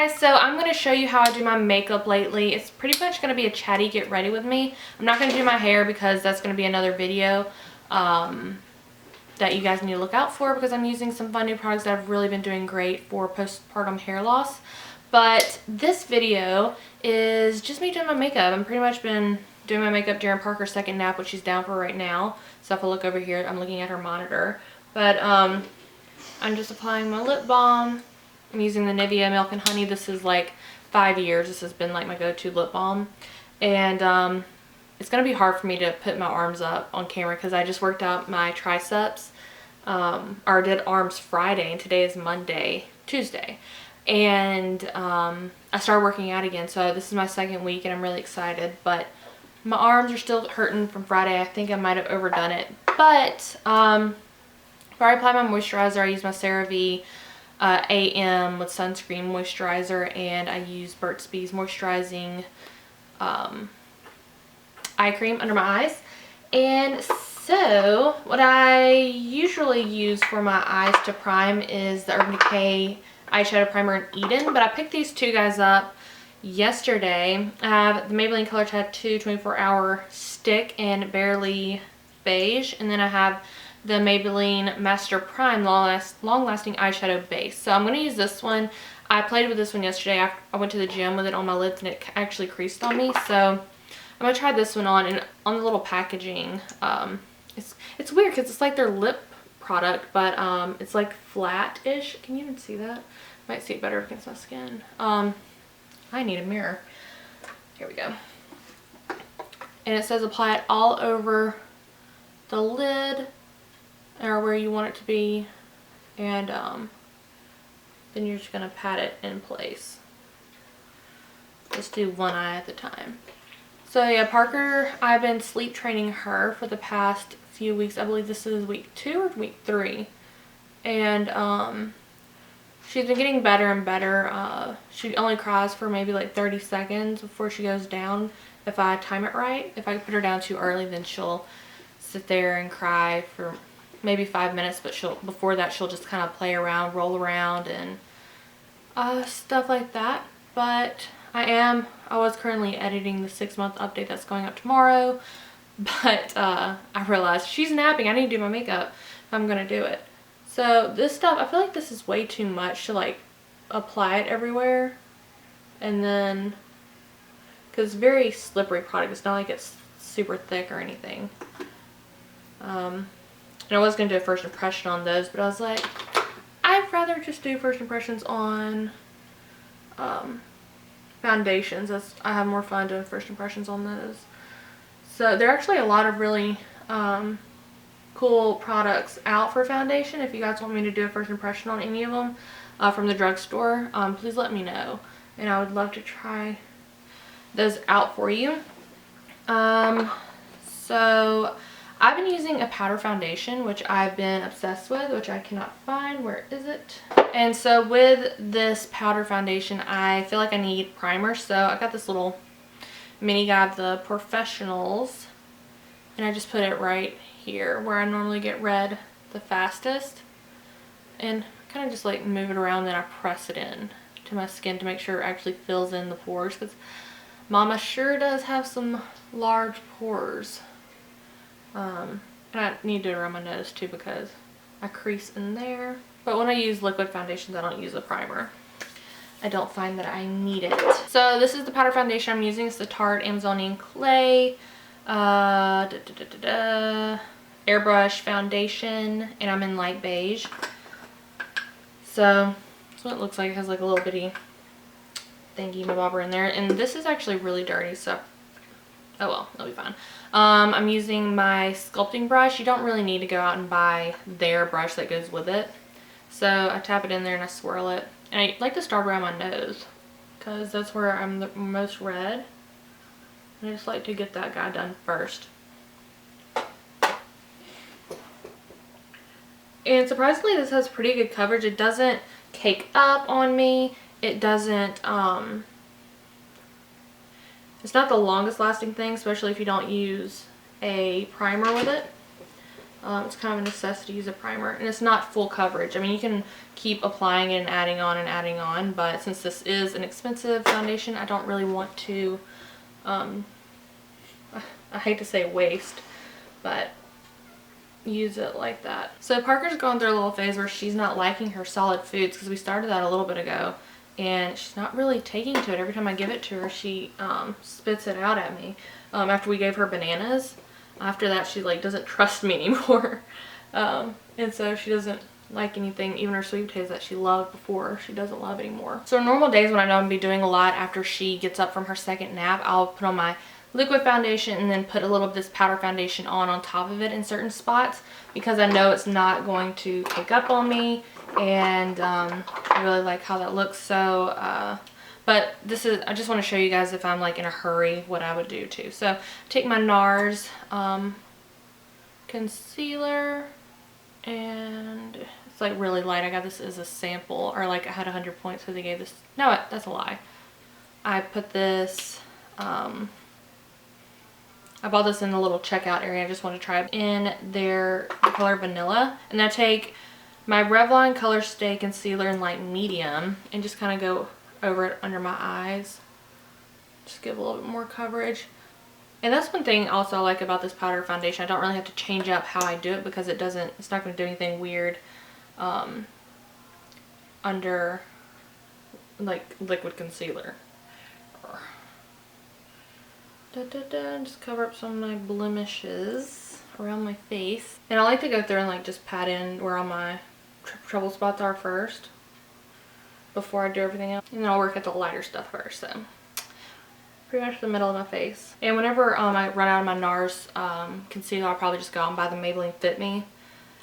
guys, so I'm going to show you how I do my makeup lately. It's pretty much going to be a chatty get ready with me. I'm not going to do my hair because that's going to be another video that you guys need to look out for, because I'm using some fun new products that have really been doing great for postpartum hair loss. But this video is just me doing my makeup. I've pretty much been doing my makeup during Parker's second nap, which she's down for right now. So if I look over here, I'm looking at her monitor. But I'm just applying my lip balm. I'm using the Nivea Milk and Honey. This is like 5 years. This has been like my go-to lip balm. And it's going to be hard for me to put my arms up on camera because I just worked out my triceps. Or did arms Friday, and today is Tuesday. And I started working out again. So this is my second week and I'm really excited. But my arms are still hurting from Friday. I think I might have overdone it. But before I apply my moisturizer, I use my CeraVe AM with sunscreen moisturizer, and I use Burts Bees moisturizing eye cream under my eyes. And so what I usually use for my eyes to prime is the Urban Decay eyeshadow primer in Eden, but I picked these two guys up yesterday. I have the Maybelline Color Tattoo 24-hour stick in Barely Beige, and then I have the Maybelline Master Prime long-lasting eyeshadow base. So I'm going to use this one. I played with this one yesterday. I went to the gym with it on my lips and it actually creased on me. So I'm going to try this one on, and on the little packaging, it's weird because it's like their lip product, but it's like flat-ish. Can you even see that? Might see it better against my skin. I need a mirror. Here we go. And it says apply it all over the lid, or where you want it to be, and then you're just gonna pat it in place. Just do one eye at a time. So yeah, Parker, I've been sleep training her for the past few weeks. I believe this is week 2 or week 3, and she's been getting better and better. She only cries for maybe like 30 seconds before she goes down if I time it right. If I put her down too early, then she'll sit there and cry for maybe 5 minutes, but before that she'll just kind of play around, roll around, and stuff like that. But I was currently editing the 6-month update that's going up tomorrow, but I realized she's napping. I need to do my makeup if I'm gonna do it. So this stuff, I feel like this is way too much to like apply it everywhere, and then because it's a very slippery product, it's not like it's super thick or anything. And I was going to do a first impression on those, but I was like, I'd rather just do first impressions on foundations. I have more fun doing first impressions on those. So there are actually a lot of really cool products out for foundation. If you guys want me to do a first impression on any of them from the drugstore, please let me know. And I would love to try those out for you. So I've been using a powder foundation, which I've been obsessed with, which I cannot find. Where is it? And so with this powder foundation, I feel like I need primer. So I got this little mini guy of the Porefessionals, and I just put it right here where I normally get red the fastest. And kind of just like move it around, then I press it in to my skin to make sure it actually fills in the pores, because Mama sure does have some large pores. And I need to do it around my nose too because I crease in there. But when I use liquid foundations, I don't use a primer. I don't find that I need it. So this is the powder foundation I'm using. It's the Tarte Amazonian Clay Airbrush Foundation, and I'm in light beige. So that's what it looks like. It has like a little bitty thingy bobber in there. And this is actually really dirty, so oh well, it'll be fine. I'm using my sculpting brush. You don't really need to go out and buy their brush that goes with it. So I tap it in there and I swirl it. And I like to start around my nose because that's where I'm the most red. And I just like to get that guy done first. And surprisingly, this has pretty good coverage. It doesn't cake up on me. It doesn't, it's not the longest lasting thing, especially if you don't use a primer with it. It's kind of a necessity to use a primer, and it's not full coverage. I mean, you can keep applying it and adding on, but since this is an expensive foundation, I don't really want to, I hate to say waste, but use it like that. So Parker's going through a little phase where she's not liking her solid foods, because we started that a little bit ago, and she's not really taking to it. Every time I give it to her, she spits it out at me. After we gave her bananas, after that she like doesn't trust me anymore. And so she doesn't like anything, even her sweet potatoes that she loved before, she doesn't love anymore. So on normal days when I know I'm gonna be doing a lot after she gets up from her second nap, I'll put on my liquid foundation and then put a little of this powder foundation on top of it in certain spots, because I know it's not going to cake up on me, and I really like how that looks. So but this is, I just want to show you guys if I'm like in a hurry what I would do too. So take my Nars concealer, and it's like really light. I got this as a sample, or like I had 100 points, so they gave this, no, that's a lie. I put this, I bought this in the little checkout area. I just want to try it in their color Vanilla. And I take my Revlon Colorstay concealer in light medium and just kind of go over it under my eyes. Just give a little bit more coverage. And that's one thing also I like about this powder foundation. I don't really have to change up how I do it, because it's not going to do anything weird under like liquid concealer. Just cover up some of my blemishes around my face. And I like to go through and like just pat in where all my trouble spots are first before I do everything else. And then I'll work at the lighter stuff first. So pretty much the middle of my face. And whenever I run out of my Nars concealer, I'll probably just go out and buy the Maybelline Fit Me.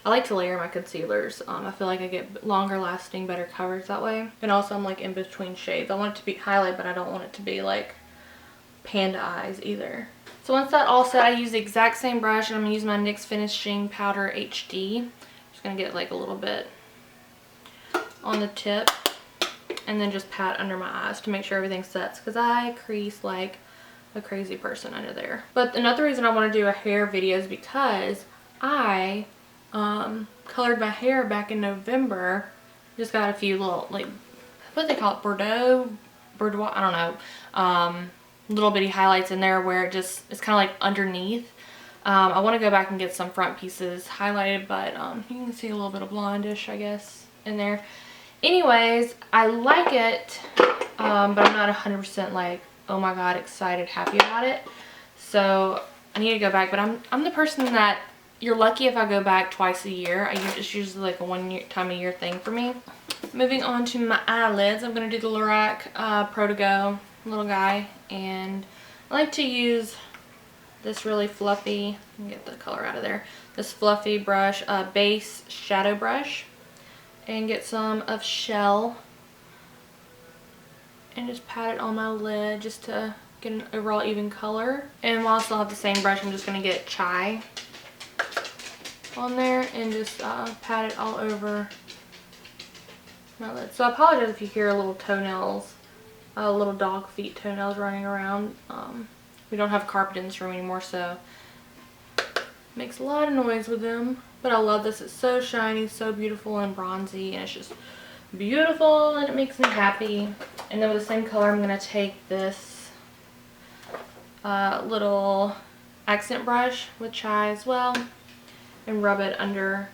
I like to layer my concealers. I feel like I get longer lasting, better coverage that way. And also I'm like in between shades. I want it to be highlight, but I don't want it to be like panda eyes either. So once that all set, I use the exact same brush, and I'm gonna use my NYX Finishing Powder HD. Just gonna get like a little bit on the tip, and then just pat under my eyes to make sure everything sets, because I crease like a crazy person under there. But another reason I want to do a hair video is because I colored my hair back in November. Just got a few little, like, what do they call it, Bordeaux, I don't know, little bitty highlights in there where it's kind of like underneath. I want to go back and get some front pieces highlighted, but you can see a little bit of blondish, I guess, in there. Anyways, I like it, but I'm not 100% like, oh my god, excited, happy about it. So I need to go back, but I'm the person that, you're lucky if I go back twice a year. It's usually like a time a year thing for me. Moving on to my eyelids, I'm going to do the Lorac Pro To Go little guy, and I like to use this really fluffy, let me get the color out of there, this fluffy brush, base shadow brush, and get some of Shell and just pat it on my lid just to get an overall even color. And while I still have the same brush, I'm just going to get Chia on there and just pat it all over my lid. So I apologize if you hear little toenails, little dog feet toenails running around. We don't have carpet in this room anymore, so it makes a lot of noise with them. But I love this. It's so shiny, so beautiful and bronzy, and it's just beautiful, and it makes me happy. And then with the same color, I'm going to take this little accent brush with Chia as well and rub it under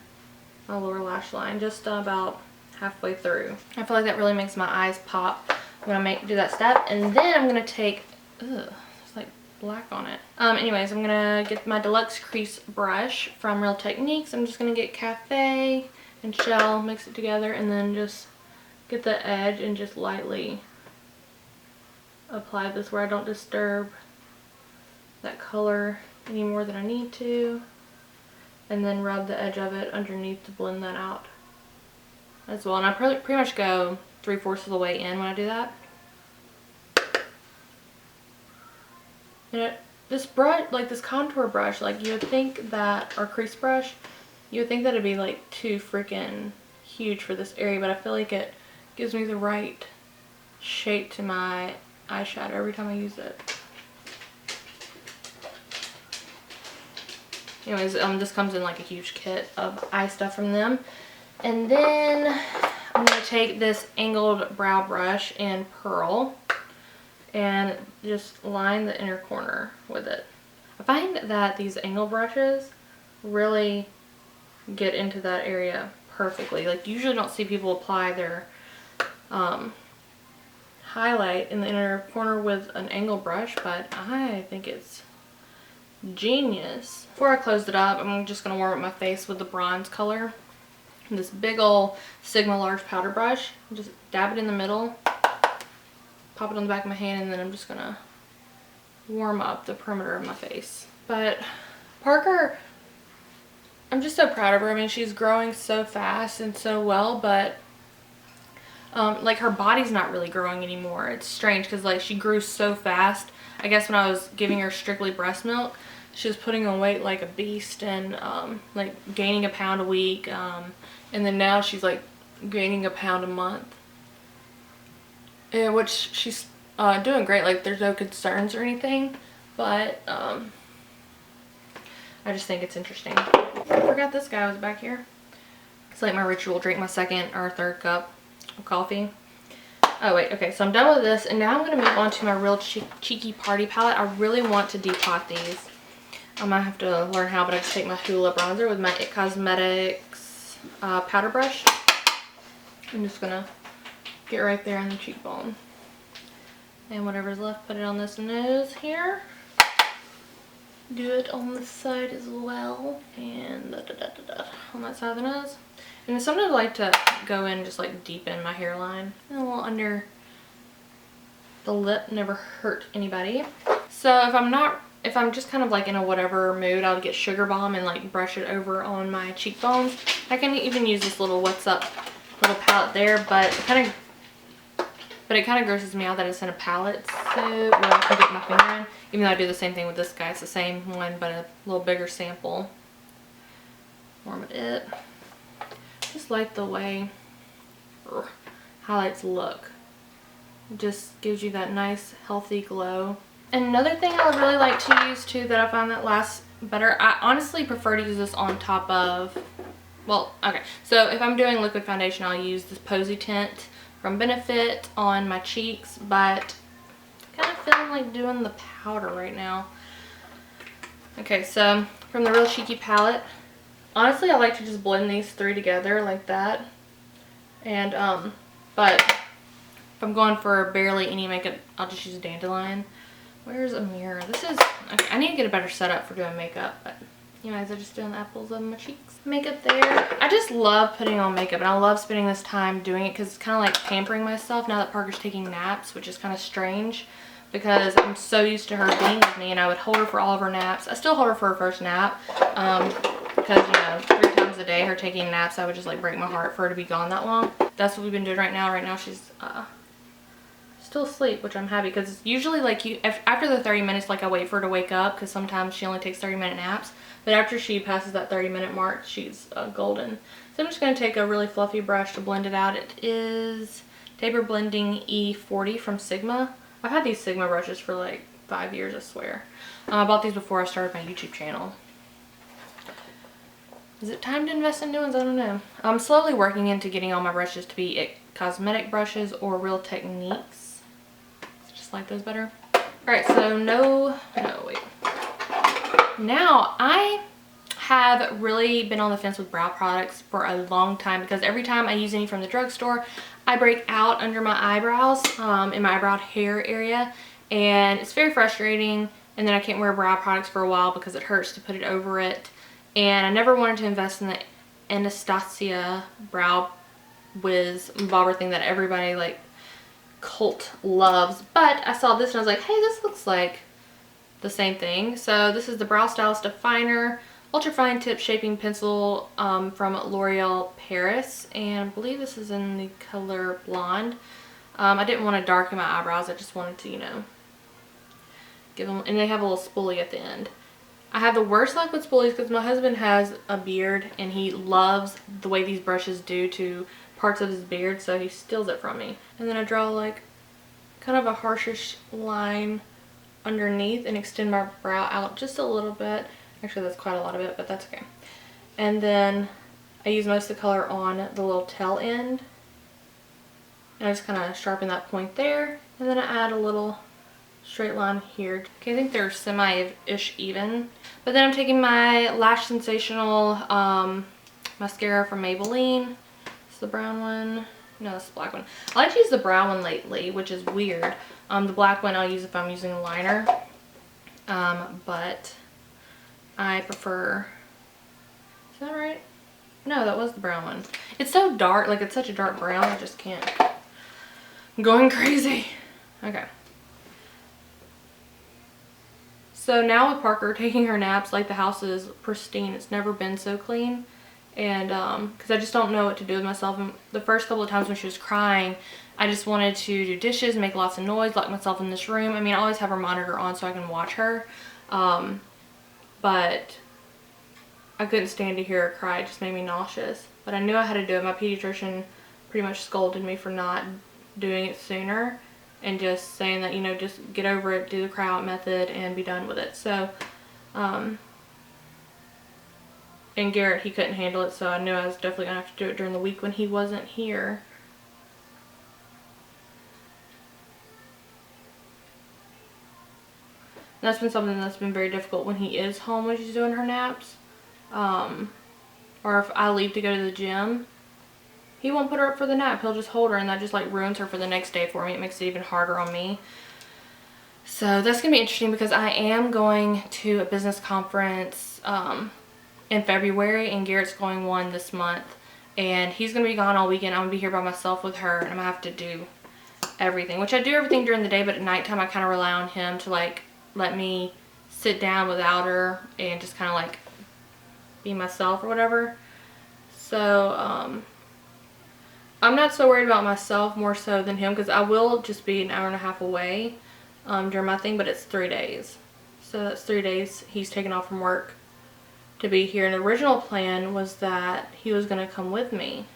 my lower lash line, just about halfway through. I feel like that really makes my eyes pop when I do that step. And then I'm going to take, it's like black on it. Anyways, I'm going to get my Deluxe Crease brush from Real Techniques. I'm just going to get Cafe and Shell, mix it together, and then just get the edge and just lightly apply this where I don't disturb that color any more than I need to. And then rub the edge of it underneath to blend that out as well. And I pretty much go 3/4 of the way in when I do that. And this brush, like this contour brush, like you would think that, or crease brush, you would think that it'd be like too freaking huge for this area, but I feel like it gives me the right shape to my eyeshadow every time I use it. Anyways, this comes in like a huge kit of eye stuff from them. And then I'm going to take this angled brow brush in Pearl and just line the inner corner with it. I find that these angle brushes really get into that area perfectly. Like, you usually don't see people apply their highlight in the inner corner with an angle brush, but I think it's genius. Before I close it up, I'm just going to warm up my face with the bronze color. This big ol' Sigma large powder brush. Just dab it in the middle, pop it on the back of my hand, and then I'm just going to warm up the perimeter of my face. But Parker, I'm just so proud of her. I mean, she's growing so fast and so well, but like, her body's not really growing anymore. It's strange because like she grew so fast. I guess when I was giving her strictly breast milk, she was putting on weight like a beast and like gaining a pound a week, and then now she's like gaining a pound a month, which she's doing great. Like, there's no concerns or anything, but I just think it's interesting. I forgot this guy was back here. It's like my ritual, drink my second or third cup of coffee. Oh wait, okay, so I'm done with this, and now I'm going to move on to my Real Cheeky Party palette. I really want to depot these. I might have to learn how, but I just take my Hula bronzer with my itCosmetics powder brush. I'm just going to get right there on the cheekbone. And whatever's left, put it on this nose here. Do it on this side as well. And on that side of the nose. And sometimes I like to go in and just like deepen my hairline. And a little under the lip, never hurt anybody. So if I'm just kind of like in a whatever mood, I'll get Sugar Balm and like brush it over on my cheekbones. I can even use this little What's Up little palette there, but it kind of grosses me out that it's in a palette, so where I can get my finger in. Even though I do the same thing with this guy, it's the same one, but a little bigger sample. Warm it up. Just like the way highlights look. It just gives you that nice healthy glow. And another thing I would really like to use too that I find that lasts better, I honestly prefer to use this on top of, well, okay, so if I'm doing liquid foundation, I'll use this Posy Tint from Benefit on my cheeks, but I'm kind of feeling like doing the powder right now. Okay, so from the Real Cheeky palette, honestly I like to just blend these three together like that. And but if I'm going for barely any makeup, I'll just use Dandelion. Where's a mirror? This is, okay, I need to get a better setup for doing makeup, but anyways, I'm just doing the apples of my cheeks. Makeup there. I just love putting on makeup, and I love spending this time doing it because it's kind of like pampering myself now that Parker's taking naps, which is kind of strange because I'm so used to her being with me, and I would hold her for all of her naps. I still hold her for her first nap because, you know, 3 times a day her taking naps, I would just like break my heart for her to be gone that long. That's what we've been doing right now. Right now she's still asleep, which I'm happy because usually like after the 30 minutes, like I wait for her to wake up because sometimes she only takes 30-minute naps, but after she passes that 30-minute mark, she's golden. So I'm just going to take a really fluffy brush to blend it out. It is Taper Blending E40 from Sigma. I've had these Sigma brushes for like 5 years, I swear. I bought these before I started my YouTube channel. Is it time to invest in new ones? I don't know. I'm slowly working into getting all my brushes to be cosmetic brushes or Real Techniques. Like those better. Alright, so no wait. Now I have really been on the fence with brow products for a long time because every time I use any from the drugstore, I break out under my eyebrows, in my eyebrow hair area, and it's very frustrating, and then I can't wear brow products for a while because it hurts to put it over it, and I never wanted to invest in the Anastasia Brow Wiz bobber thing that everybody like cult loves, but I saw this and I was like, hey, this looks like the same thing. So this is the Brow Stylist Definer Ultra Fine Tip Shaping Pencil from L'Oreal Paris, and I believe this is in the color Blonde. I didn't want to darken my eyebrows, I just wanted to, you know, give them, and they have a little spoolie at the end. I have the worst luck with spoolies because my husband has a beard and he loves the way these brushes do to parts of his beard, so he steals it from me. And then I draw like kind of a harshish line underneath and extend my brow out just a little bit. Actually, that's quite a lot of it, but that's okay. And then I use most of the color on the little tail end. And I just kind of sharpen that point there. And then I add a little straight line here. Okay, I think they're semi-ish even. But then I'm taking my Lash Sensational mascara from Maybelline. It's the brown one. No, it's the black one. I like to use the brown one lately, which is weird. The black one I'll use if I'm using a liner. But I prefer... Is that right? No, that was the brown one. It's so dark, like it's such a dark brown, I just can't. I'm going crazy. Okay. So now with Parker taking her naps, like the house is pristine. It's never been so clean. And because I just don't know what to do with myself. And the first couple of times when she was crying, I just wanted to do dishes, make lots of noise, lock myself in this room. I mean, I always have her monitor on so I can watch her. But I couldn't stand to hear her cry. It just made me nauseous. But I knew I had to do it. My pediatrician pretty much scolded me for not doing it sooner. And just saying that, you know, just get over it, do the cry out method, and be done with it. So, and Garrett, he couldn't handle it, so I knew I was definitely going to have to do it during the week when he wasn't here. And that's been something that's been very difficult when he is home when she's doing her naps. Or if I leave to go to the gym, he won't put her up for the nap. He'll just hold her, and that just like ruins her for the next day for me. It makes it even harder on me. So that's going to be interesting because I am going to a business conference in February, and Garrett's going one this month. And he's going to be gone all weekend. I'm going to be here by myself with her, and I'm going to have to do everything. Which I do everything during the day, but at nighttime I kind of rely on him to like let me sit down without her and just kind of like be myself or whatever. So, I'm not so worried about myself more so than him because I will just be an hour and a half away during my thing, but it's 3 days. So that's 3 days he's taken off from work to be here. And the original plan was that he was going to come with me.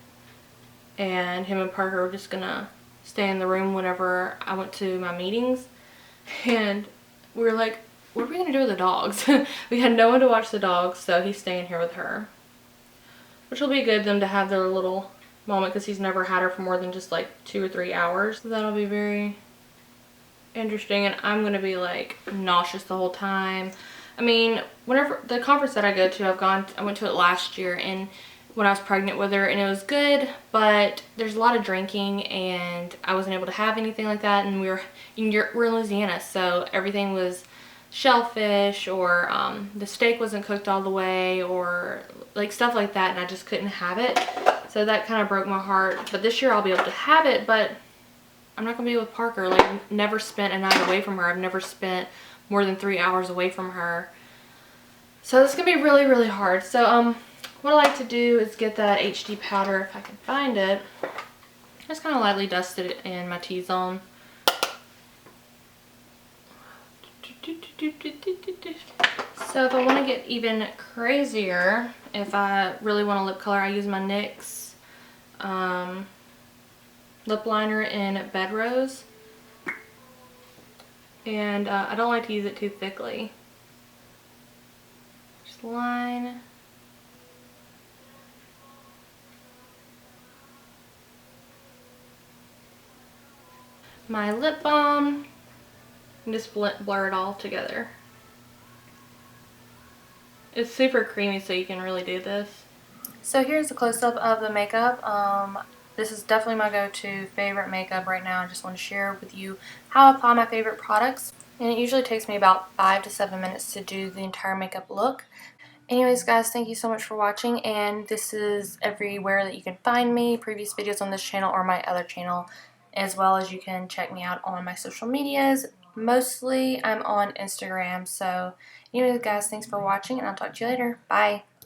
And him and Parker were just going to stay in the room whenever I went to my meetings. And we were like, what are we going to do with the dogs? We had no one to watch the dogs, so he's staying here with her. Which will be good them to have their little moment because he's never had her for more than just like 2 or 3 hours. So that'll be very interesting, and I'm gonna be like nauseous the whole time. I mean, whenever the conference that I go to, I went to it last year, and when I was pregnant with her, and it was good, but there's a lot of drinking, and I wasn't able to have anything like that. And we're in Louisiana, so everything was shellfish, or the steak wasn't cooked all the way, or like stuff like that, and I just couldn't have it. So that kind of broke my heart. But this year I'll be able to have it, but I'm not gonna be with Parker. Like, I've never spent a night away from her. I've never spent more than 3 hours away from her. So this is gonna be really, really hard. So what I like to do is get that HD powder if I can find it. Just kind of lightly dust it in my T-zone. So if I want to get even crazier, if I really want a lip color, I use my NYX lip liner in Bed Rose. And I don't like to use it too thickly. Just line. My lip balm. And just blur it all together. It's super creamy, so you can really do this. So here's a close-up of the makeup. This is definitely my go-to favorite makeup right now. I just want to share with you how I apply my favorite products. And it usually takes me about 5 to 7 minutes to do the entire makeup look. Anyways, guys, thank you so much for watching. And this is everywhere that you can find me. Previous videos on this channel or my other channel. As well as you can check me out on my social medias. Mostly I'm on Instagram. So anyways, guys, thanks for watching, and I'll talk to you later. Bye.